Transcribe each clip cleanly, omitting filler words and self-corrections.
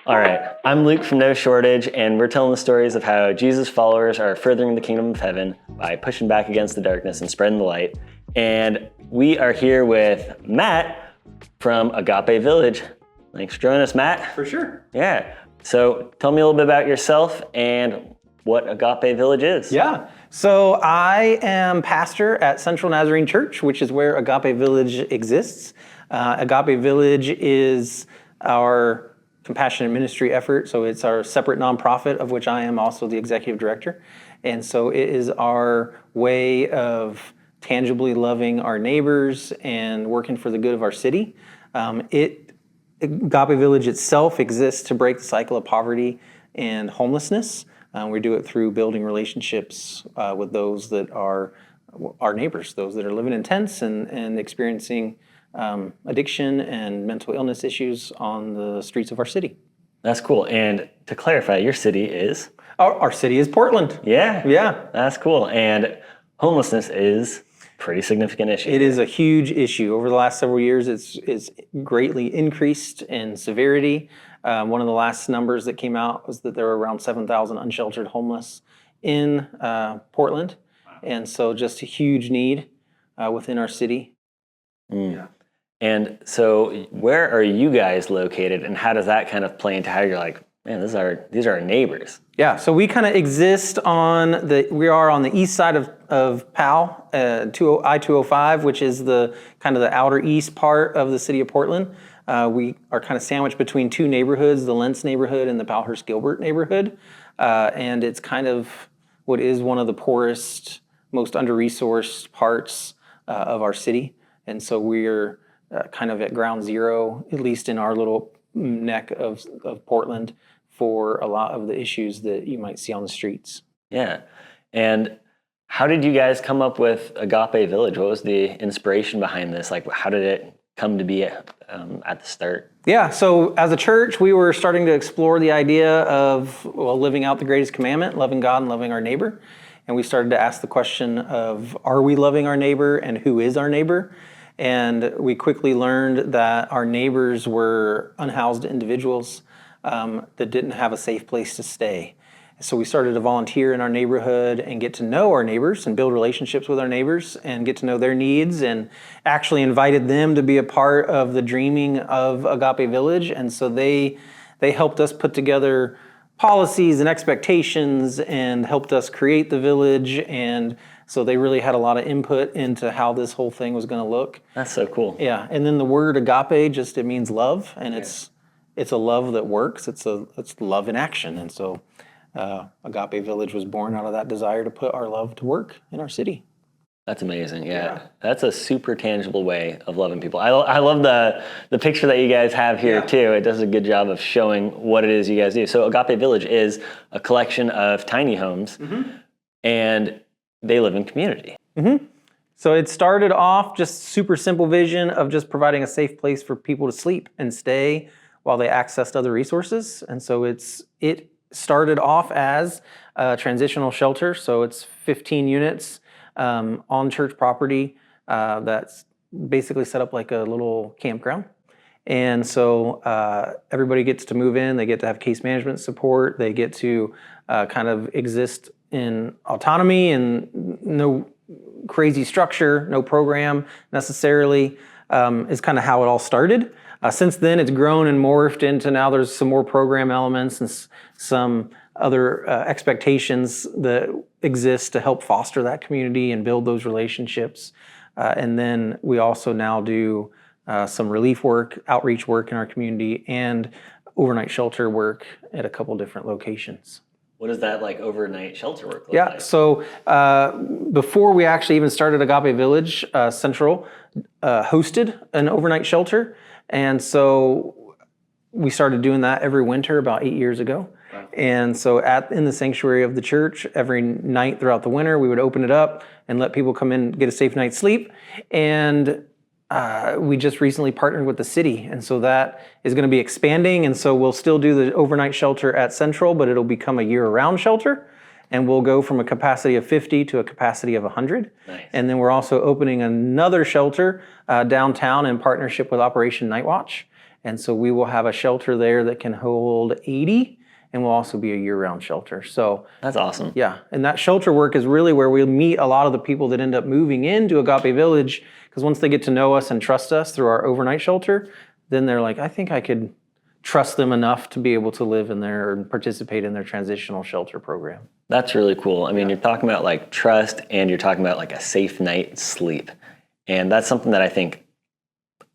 All right, I'm Luke from No Shortage, and we're telling the stories of how Jesus followers are furthering the kingdom of heaven by pushing back against the darkness and spreading the light. And we are here with Matt from Agape Village. Thanks for joining us, Matt. For sure. Yeah, so tell me a little bit about yourself and what Agape Village is. Yeah. So I am pastor at Central Nazarene Church, which is where Agape Village exists. Agape Village is our compassionate ministry effort. So it's our separate nonprofit, of which I am also the executive director. And so it is our way of tangibly loving our neighbors and working for the good of our city. Agape Village itself exists to break the cycle of poverty and homelessness. We do it through building relationships with those that are our neighbors, those that are living in tents and experiencing addiction and mental illness issues on the streets of our city. That's cool. And to clarify, your city is? Our city is Portland. Yeah. That's cool. And homelessness is a pretty significant issue. It is a huge issue. Over the last several years, it's greatly increased in severity. One of the last numbers that came out was that there were around 7,000 unsheltered homeless in Portland. And so just a huge need within our city. Yeah. And so where are you guys located, and how does that kind of play into how you're like, man, these are our neighbors? Yeah, so we kind of exist we are on the east side of Powell, I-205, which is the kind of the outer east part of the city of Portland. We are kind of sandwiched between two neighborhoods, the Lentz neighborhood and the Powellhurst-Gilbert neighborhood. And it's kind of what is one of the poorest, most under-resourced parts of our city. And so we're kind of at ground zero, at least in our little neck of Portland, for a lot of the issues that you might see on the streets. Yeah. And how did you guys come up with Agape Village? What was the inspiration behind this? Like, how did it come to be at the start? Yeah, so as a church, we were starting to explore the idea of living out the greatest commandment, loving God and loving our neighbor. And we started to ask the question of, are we loving our neighbor, and who is our neighbor? And we quickly learned that our neighbors were unhoused individuals that didn't have a safe place to stay. So we started to volunteer in our neighborhood and get to know our neighbors and build relationships with our neighbors and get to know their needs, and actually invited them to be a part of the dreaming of Agape Village. And so they helped us put together policies and expectations and helped us create the village. And so they really had a lot of input into how this whole thing was going to look. That's so cool. Yeah, and then the word agape it means love, and it's a love that works. It's love in action, and so Agape Village was born out of that desire to put our love to work in our city. That's amazing. Yeah. That's a super tangible way of loving people. I love the picture that you guys have here too. It does a good job of showing what it is you guys do. So Agape Village is a collection of tiny homes, and they live in community. So it started off just super simple vision of just providing a safe place for people to sleep and stay while they accessed other resources. And so it started off as a transitional shelter. So it's 15 units on church property that's basically set up like a little campground. And so everybody gets to move in. They get to have case management support. They get to kind of exist in autonomy and no crazy structure, no program necessarily, is kind of how it all started. Since then, it's grown and morphed into now there's some more program elements and some other expectations that exist to help foster that community and build those relationships. And then we also now do some relief work, outreach work in our community, and overnight shelter work at a couple different locations. What does that like overnight shelter work look like? So before we actually even started Agape Village, Central hosted an overnight shelter. And so we started doing that every winter about 8 years ago. Wow. And so in the sanctuary of the church, every night throughout the winter, we would open it up and let people come in, get a safe night's sleep. And we just recently partnered with the city. And so that is going to be expanding. And so we'll still do the overnight shelter at Central, but it'll become a year-round shelter. And we'll go from a capacity of 50 to a capacity of 100. Nice. And then we're also opening another shelter downtown in partnership with Operation Night Watch. And so we will have a shelter there that can hold 80, and will also be a year-round shelter. So That's awesome. yeah, and that shelter work is really where we meet a lot of the people that end up moving into Agape Village, because once they get to know us and trust us through our overnight shelter, then they're like, I think I could trust them enough to be able to live in there and participate in their transitional shelter program. That's really cool. I mean, you're talking about like trust, and you're talking about like a safe night's sleep. And that's something that I think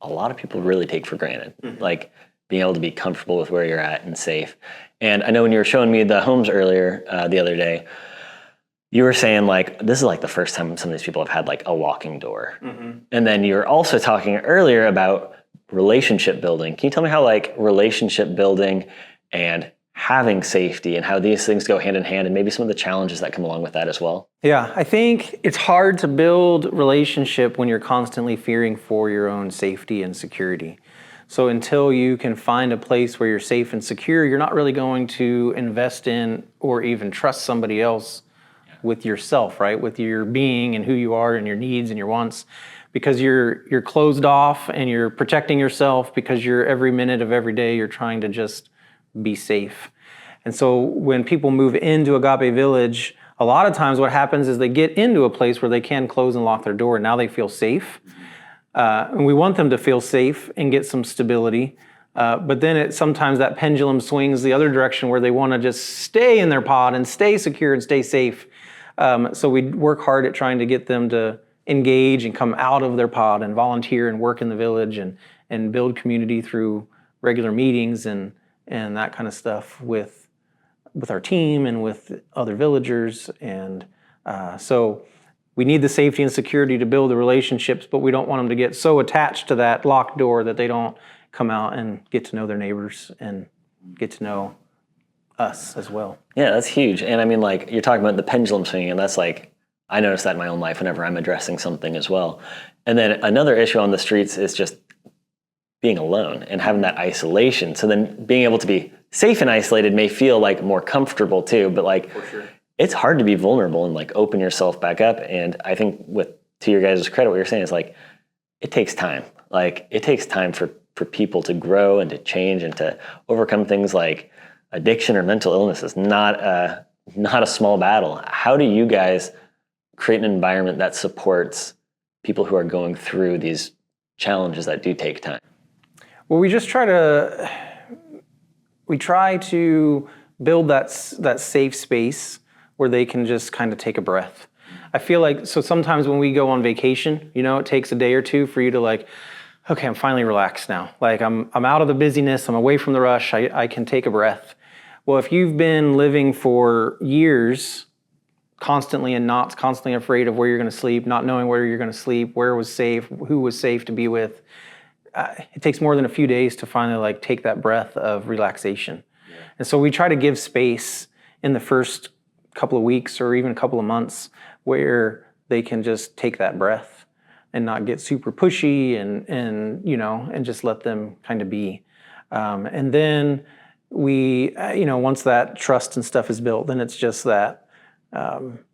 a lot of people really take for granted, like being able to be comfortable with where you're at and safe. And I know when you were showing me the homes earlier the other day, you were saying like, this is like the first time some of these people have had like a walking door. And then you were also talking earlier about relationship building. Can you tell me how like relationship building and having safety and how these things go hand in hand, and maybe some of the challenges that come along with that as well? Yeah, I think it's hard to build relationship when you're constantly fearing for your own safety and security. So until you can find a place where you're safe and secure, you're not really going to invest in or even trust somebody else with yourself, right? With your being and who you are and your needs and your wants, because you're closed off and you're protecting yourself because you're every minute of every day you're trying to just be safe. And so when people move into Agape Village, a lot of times what happens is they get into a place where they can close and lock their door, and now they feel safe. And we want them to feel safe and get some stability. But then sometimes that pendulum swings the other direction where they want to just stay in their pod and stay secure and stay safe. So we work hard at trying to get them to engage and come out of their pod and volunteer and work in the village and build community through regular meetings and that kind of stuff with our team and with other villagers. And so we need the safety and security to build the relationships, but we don't want them to get so attached to that locked door that they don't come out and get to know their neighbors and get to know us as well. Yeah, that's huge. And I mean, like you're talking about the pendulum swinging, and that's like, I notice that in my own life whenever I'm addressing something as well. And then another issue on the streets is just being alone and having that isolation. So then being able to be safe and isolated may feel like more comfortable too, but like it's hard to be vulnerable and like open yourself back up. And I think to your guys' credit, what you're saying is like, it takes time. Like it takes time for people to grow and to change and to overcome things like addiction or mental illness. Is not a small battle. How do you guys create an environment that supports people who are going through these challenges that do take time? Well, we try to build that safe space where they can just kind of take a breath. I feel like, so sometimes when we go on vacation, it takes a day or two for you to like, okay, I'm finally relaxed now. Like I'm out of the busyness, I'm away from the rush, I can take a breath. Well, if you've been living for years constantly and not constantly afraid of where you're going to sleep, not knowing where you're going to sleep, where was safe, who was safe to be with, it takes more than a few days to finally like take that breath of relaxation. Yeah. And so we try to give space in the first couple of weeks or even a couple of months where they can just take that breath and not get super pushy and just let them kind of be. And then we, once that trust and stuff is built, then it's just that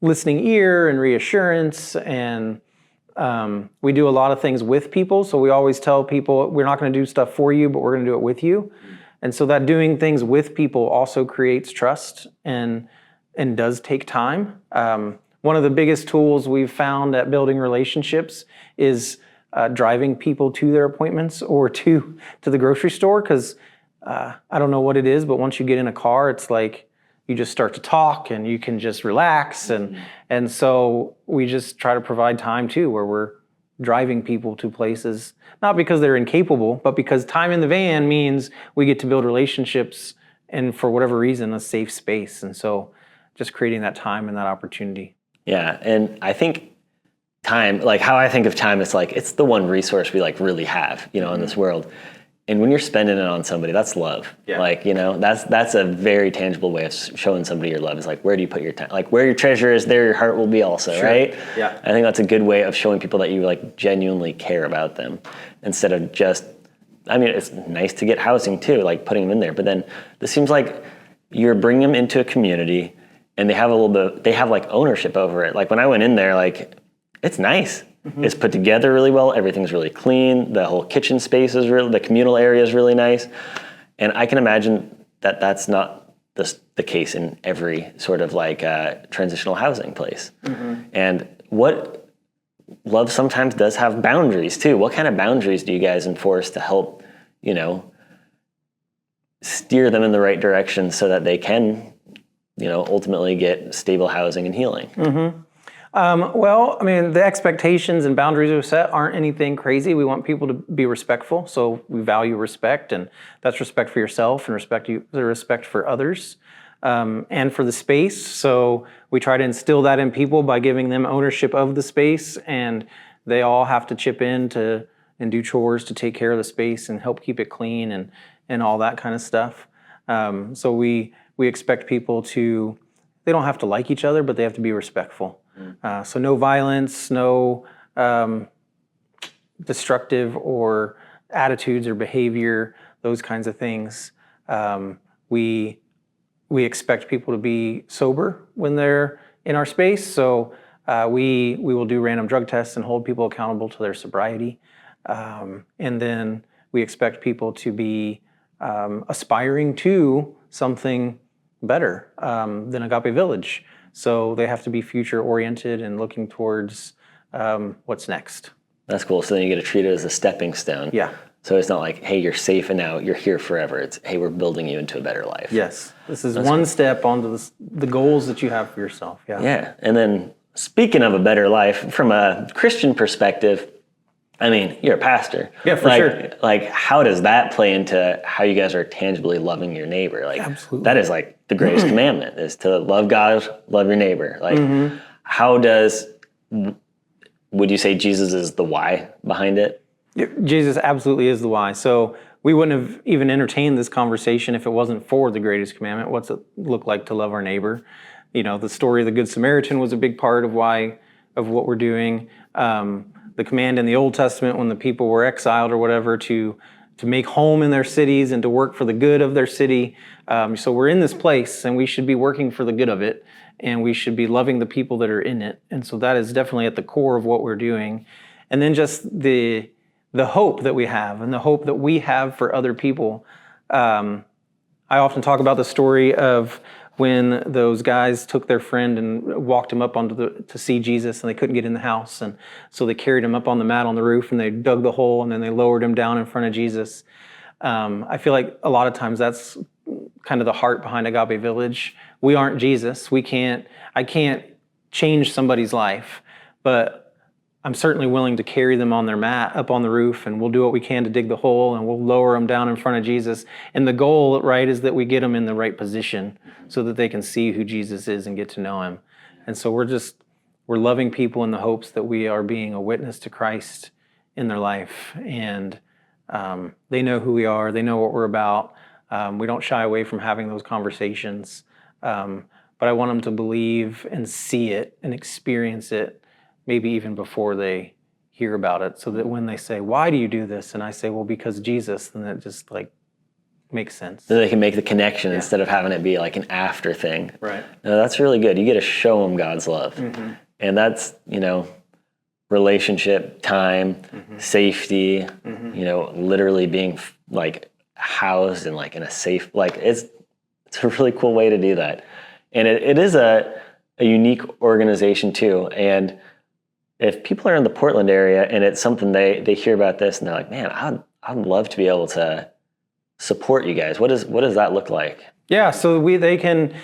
listening ear and reassurance. And we do a lot of things with people. So we always tell people, we're not going to do stuff for you, but we're going to do it with you. And so that doing things with people also creates trust and does take time. One of the biggest tools we've found at building relationships is driving people to their appointments or to the grocery store. Because I don't know what it is, but once you get in a car, it's like you just start to talk and you can just relax. And so we just try to provide time too, where we're driving people to places, not because they're incapable, but because time in the van means we get to build relationships and for whatever reason, a safe space. And so just creating that time and that opportunity. Yeah, and I think time, like how I think of time, it's like it's the one resource we like really have, in this world. And when you're spending it on somebody, that's love. Yeah. Like, that's a very tangible way of showing somebody your love. Is like, where do you put your time? Like, where your treasure is, there your heart will be also, sure. Right? Yeah. I think that's a good way of showing people that you like genuinely care about them, instead of just, it's nice to get housing too, like putting them in there. But then this seems like you're bringing them into a community and they have like ownership over it. Like when I went in there, like, it's nice. is put together really well. Everything's really clean. The whole kitchen space is the communal area is really nice. And I can imagine that that's not the case in every sort of like transitional housing place. And what love sometimes does have boundaries too. What kind of boundaries do you guys enforce to help, steer them in the right direction so that they can, ultimately get stable housing and healing? Well, I mean, the expectations and boundaries we set aren't anything crazy. We want people to be respectful, so we value respect, and that's respect for yourself and respect for others, and for the space. So we try to instill that in people by giving them ownership of the space, and they all have to chip in and do chores to take care of the space and help keep it clean and all that kind of stuff. So we expect people to. They don't have to like each other, but they have to be respectful. So no violence, no destructive or attitudes or behavior, those kinds of things. We expect people to be sober when they're in our space. So we will do random drug tests and hold people accountable to their sobriety. And then we expect people to be aspiring to something better than Agape Village. So they have to be future oriented and looking towards what's next. That's cool. So then you get to treat it as a stepping stone. Yeah. So it's not like, hey, you're safe and now you're here forever. It's, hey, we're building you into a better life. Yes. This is one step onto the goals that you have for yourself. Yeah. Yeah. And then speaking of a better life, from a Christian perspective, I mean, you're a pastor. Yeah, for sure. Like, how does that play into how you guys are tangibly loving your neighbor? Like, absolutely. That is like the greatest commandment is to love God, love your neighbor. Like, would you say Jesus is the why behind it? Jesus absolutely is the why. So we wouldn't have even entertained this conversation if it wasn't for the greatest commandment. What's it look like to love our neighbor? The story of the Good Samaritan was a big part of what we're doing. The command in the Old Testament when the people were exiled or whatever to make home in their cities and to work for the good of their city. So we're in this place and we should be working for the good of it, and we should be loving the people that are in it. And so that is definitely at the core of what we're doing. And then just the hope that we have and the hope that we have for other people. I often talk about the story of when those guys took their friend and walked him up to see Jesus, and they couldn't get in the house. And so they carried him up on the mat on the roof, and they dug the hole, and then they lowered him down in front of Jesus. I feel like a lot of times that's kind of the heart behind Agape Village. We aren't Jesus. I can't change somebody's life, but I'm certainly willing to carry them on their mat up on the roof, and we'll do what we can to dig the hole, and we'll lower them down in front of Jesus. And the goal, right, is that we get them in the right position so that they can see who Jesus is and get to know him. And so we're loving people in the hopes that we are being a witness to Christ in their life. And they know who we are. They know what we're about. We don't shy away from having those conversations. But I want them to believe and see it and experience it, maybe even before they hear about it, so that when they say, why do you do this? And I say, well, because Jesus, then it just like makes sense. So they can make the connection instead of having it be like an after thing. Right. No, that's really good. You get to show them God's love. And that's, relationship, time, safety, literally being like housed and like in a safe, like it's a really cool way to do that. And it is a unique organization too. And if people are in the Portland area and it's something they hear about this and they're like, man, I'd love to be able to support you guys. What does that look like? Yeah, so they can,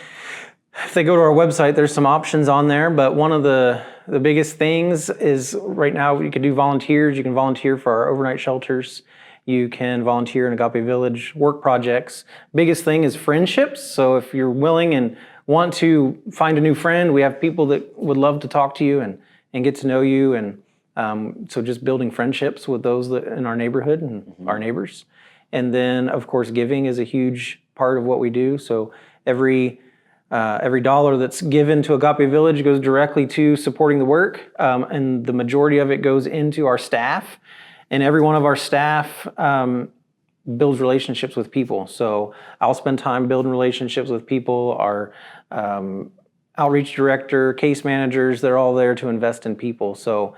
if they go to our website, there's some options on there, but one of the biggest things is right now you can do volunteers. You can volunteer for our overnight shelters. You can volunteer in Agape Village work projects. Biggest thing is friendships. So if you're willing and want to find a new friend, we have people that would love to talk to you and get to know you. And so just building friendships with those that in our neighborhood and our neighbors. And then, of course, giving is a huge part of what we do. So every dollar that's given to Agape Village goes directly to supporting the work, and the majority of it goes into our staff. And every one of our staff builds relationships with people. So I'll spend time building relationships with people. Our outreach director, case managers, they're all there to invest in people. So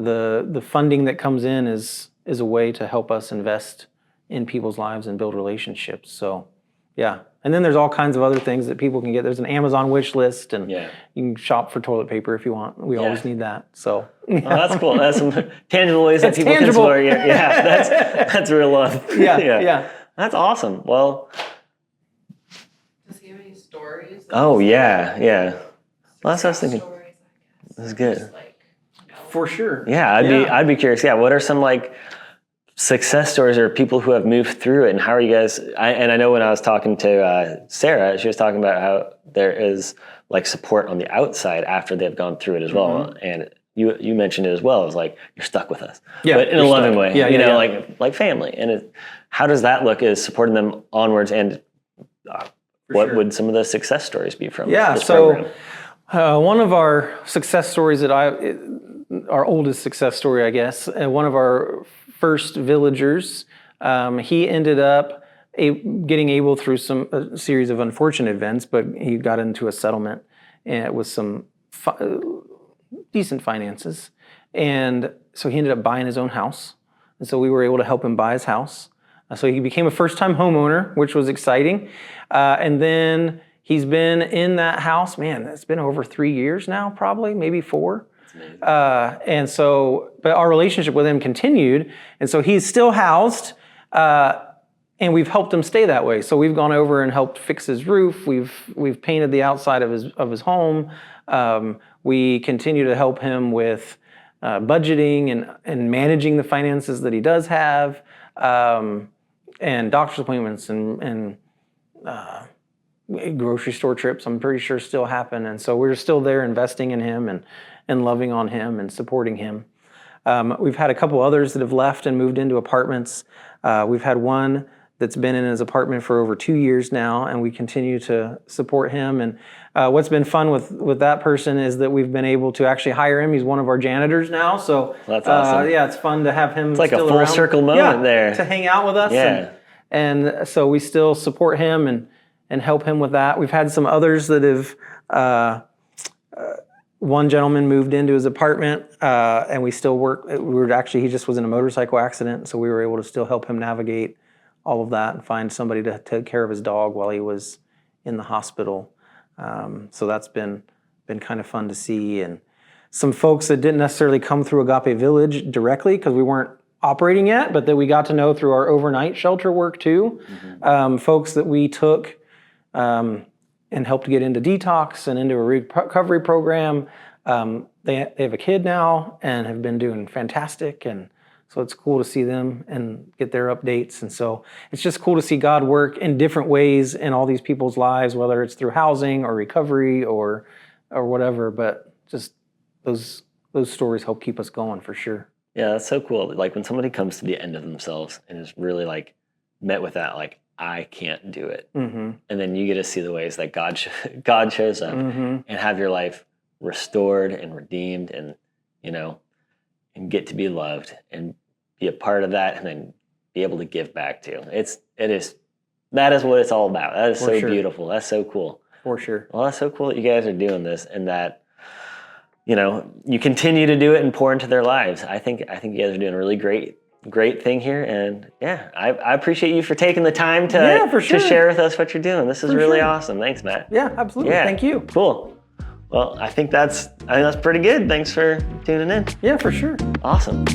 the funding that comes in is a way to help us invest in people's lives and build relationships. So, yeah. And then there's all kinds of other things that people can get. There's an Amazon wish list, and you can shop for toilet paper if you want. We always need that. So, oh, that's cool. That's some tangible ways that people can support you. Yeah, that's real love. Yeah. That's awesome. Well, does he have any stories? Oh yeah. Well, that's what I was thinking. Stories, I guess. That's good. for sure. Yeah, I'd be curious. Yeah, what are some like success stories or people who have moved through it, and how are you guys? I know when I was talking to Sarah, she was talking about how there is like support on the outside after they've gone through it as well, and you mentioned it as well. It was like you're stuck with us, but in a loving way. You know, like family. And how does that look? Is supporting them onwards, and what would some of the success stories be from? This program? One of our success stories our oldest success story, I guess, one of our first villagers, he ended up getting able through a series of unfortunate events, but he got into a settlement with some decent finances. And so he ended up buying his own house. And so we were able to help him buy his house. So he became a first-time homeowner, which was exciting. And then he's been in that house, man, it's been over 3 years now, probably, maybe 4. And so, but our relationship with him continued. And so he's still housed, and we've helped him stay that way. So we've gone over and helped fix his roof. We've painted the outside of his home. We continue to help him with budgeting and managing the finances that he does have, and doctor's appointments and grocery store trips, I'm pretty sure still happen. And so we're still there investing in him and loving on him and supporting him. We've had a couple others that have left and moved into apartments. We've had one that's been in his apartment for over 2 years now, and we continue to support him. And what's been fun with that person is that we've been able to actually hire him. He's one of our janitors now. So that's awesome. Yeah, it's fun to have him. It's like still a full around. circle moment there. To hang out with us. Yeah. And so we still support him and help him with that. We've had some others that have, one gentleman moved into his apartment, and we still work. He just was in a motorcycle accident, so we were able to still help him navigate all of that and find somebody to take care of his dog while he was in the hospital. So that's been kind of fun to see. And some folks that didn't necessarily come through Agape Village directly because we weren't operating yet, but that we got to know through our overnight shelter work too. Folks that we took and helped get into detox and into a recovery program. They have a kid now and have been doing fantastic. And so it's cool to see them and get their updates. And so it's just cool to see God work in different ways in all these people's lives, whether it's through housing or recovery or whatever. But just those stories help keep us going for sure. Yeah, that's so cool. Like when somebody comes to the end of themselves and is really like met with that, like, I can't do it. And then you get to see the ways that God shows up and have your life restored and redeemed and, and get to be loved and be a part of that and then be able to give back to. That is what it's all about. That is so beautiful. That's so cool. For sure. Well, that's so cool that you guys are doing this and that, you continue to do it and pour into their lives. I think you guys are doing a really great thing here. And yeah, I appreciate you for taking the time to share with us what you're doing. This is really awesome. Thanks, Matt. Yeah, absolutely. Yeah. Thank you. Cool. Well, I think that's pretty good. Thanks for tuning in. Yeah, for sure. Awesome.